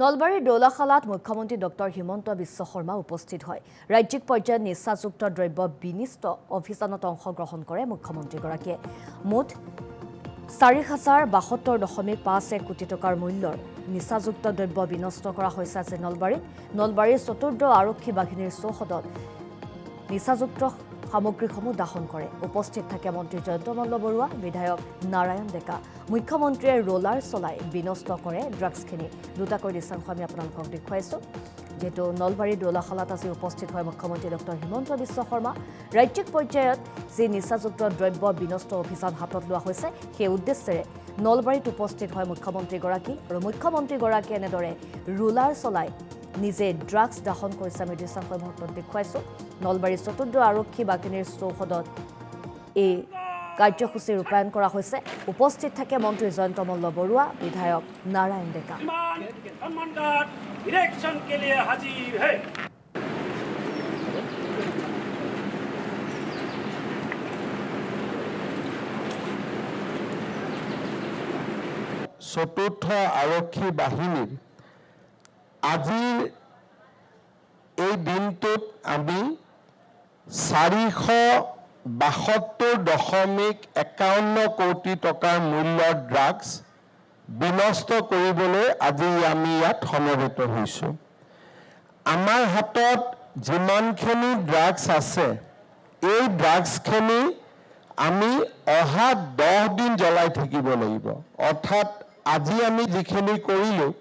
নলবাৰীৰ দৌলাখালাত মুখ্যমন্ত্ৰী ডক্টৰ হিমন্ত বিশ্ব শৰ্মা উপস্থিত হয়। ৰাজ্যিক পৰ্যায়ত নিচাযুক্ত দ্ৰব্য বিনিষ্ট অভিযানত অংশগ্ৰহণ কৰে মুখ্যমন্ত্ৰীগৰাকীয়ে। মুঠ ৪,০৭২.৫১ কোটি টকাৰ মূল্যৰ নিচাযুক্ত দ্ৰব্য বিনষ্ট কৰা হৈছে আজি নলবাৰীত। নলবাৰীৰ চতুৰ্থ আৰক্ষী বাহিনীৰ চৌহদত নিচাযুক্ত সামগ্ৰীসমূহ দাহন কৰে। উপস্থিত থাকে মন্ত্ৰী জয়ন্ত মল্ল বৰুৱা, বিধায়ক নাৰায়ণ ডেকা। মুখ্যমন্ত্ৰীয়ে ৰোলাৰ চলাই বিনষ্ট কৰে ড্ৰাগছখিনি। দুটাকৈ দৃশ্যাংশ আমি আপোনালোকক দেখুৱাইছোঁ। যেহেতু নলবাৰীৰ দৌলাখালাত আজি উপস্থিত হয় মুখ্যমন্ত্ৰী ডক্টৰ হিমন্ত বিশ্ব শৰ্মা। ৰাজ্যিক পৰ্যায়ত যি নিচাযুক্ত দ্ৰব্য বিনষ্ট অভিযান হাতত লোৱা হৈছে সেই উদ্দেশ্যেৰে নলবাৰীত উপস্থিত হয় মুখ্যমন্ত্ৰীগৰাকী আৰু মুখ্যমন্ত্ৰীগৰাকীয়ে এনেদৰে ৰোলাৰ চলাই নিজে ড্ৰাগছ দাহন কৰিছে। আমি দৃশ্যাংশ মুহূৰ্তত দেখুৱাইছোঁ। নলবাৰীৰ চতুৰ্থ আৰক্ষী বাহিনীৰ চৌহদত এই কাৰ্যসূচী ৰূপায়ণ কৰা হৈছে। উপস্থিত থাকে মন্ত্ৰী জয়ন্ত মল্ল বৰুৱা, বিধায়ক নাৰায়ণ ডেকা। চতুৰ্থ আৰক্ষী বাহিনীৰ আজিৰ এই দিনটোত আমি 472.51 কোটি টকাৰ মূল্যৰ ড্ৰাগছ বিনষ্ট কৰিবলৈ আজি আমি ইয়াত সমবেত হৈছোঁ। আমাৰ হাতত যিমানখিনি ড্ৰাগছ আছে এই ড্ৰাগছখিনি আমি অহা 10 দিন জ্বলাই থাকিব লাগিব। অৰ্থাৎ আজি আমি যিখিনি কৰিলোঁ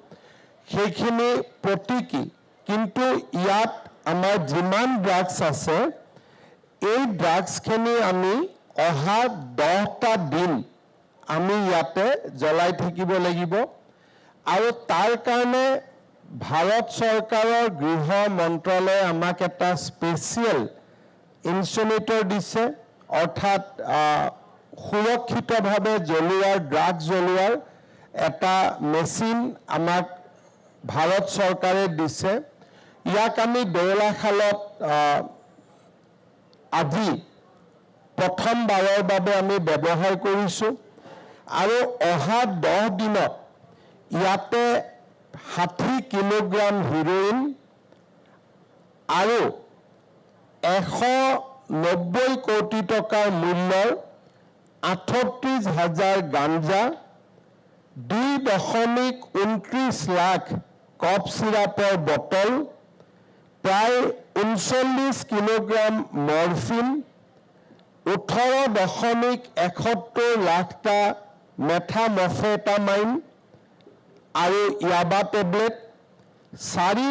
সেইখিনি প্ৰতীকী, কিন্তু ইয়াত আমাৰ যিমান ড্ৰাগছ আছে এই ড্ৰাগছখিনি আমি অহা 10টা দিন আমি ইয়াতে জ্বলাই থাকিব লাগিব। আৰু তাৰ কাৰণে ভাৰত চৰকাৰৰ গৃহ মন্ত্ৰালয়ে আমাক এটা স্পেচিয়েল ইনচিনেটৰ দিছে, অৰ্থাৎ সুৰক্ষিতভাৱে জ্বলোৱাৰ ড্ৰাগছ জ্বলোৱাৰ এটা মেচিন আমাক ভাৰত চৰকাৰে দিছে। ইয়াক আমি দৌলাখালত আজি প্ৰথমবাৰৰ বাবে আমি ব্যৱহাৰ কৰিছোঁ আৰু অহা 10 দিনত ইয়াতে 60 কিলোগ্ৰাম হিৰ'ইন আৰু 190 কোটি টকাৰ মূল্যৰ 38,000 গাঞ্জা, 2.29 লাখ কফ চিৰাপৰ বটল, প্ৰায় 39 কিলোগ্ৰাম মৰফিন, 18.71 লাখটা মেথামফেটামাইন আৰু ইয়াবা টেবলেট, 4